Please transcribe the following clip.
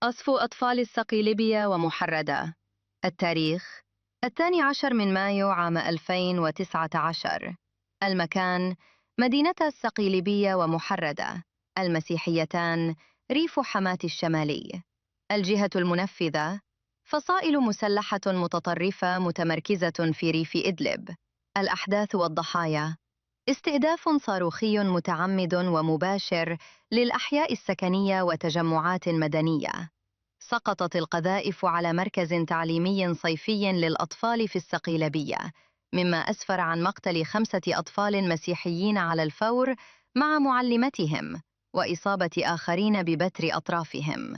أصفو أطفال الصقيليبية ومحردة. التاريخ 12 من مايو عام 2019. المكان مدينة الصقيليبية ومحردة، المسيحيتان ريف حماة الشمالي. الجهة المنفذة فصائل مسلحة متطرفة متمركزة في ريف إدلب. الأحداث والضحايا: استهداف صاروخي متعمد ومباشر للأحياء السكنية وتجمعات مدنية. سقطت القذائف على مركز تعليمي صيفي للأطفال في الصقيلبية، مما أسفر عن مقتل 5 أطفال مسيحيين على الفور مع معلمتهم، وإصابة آخرين ببتر أطرافهم.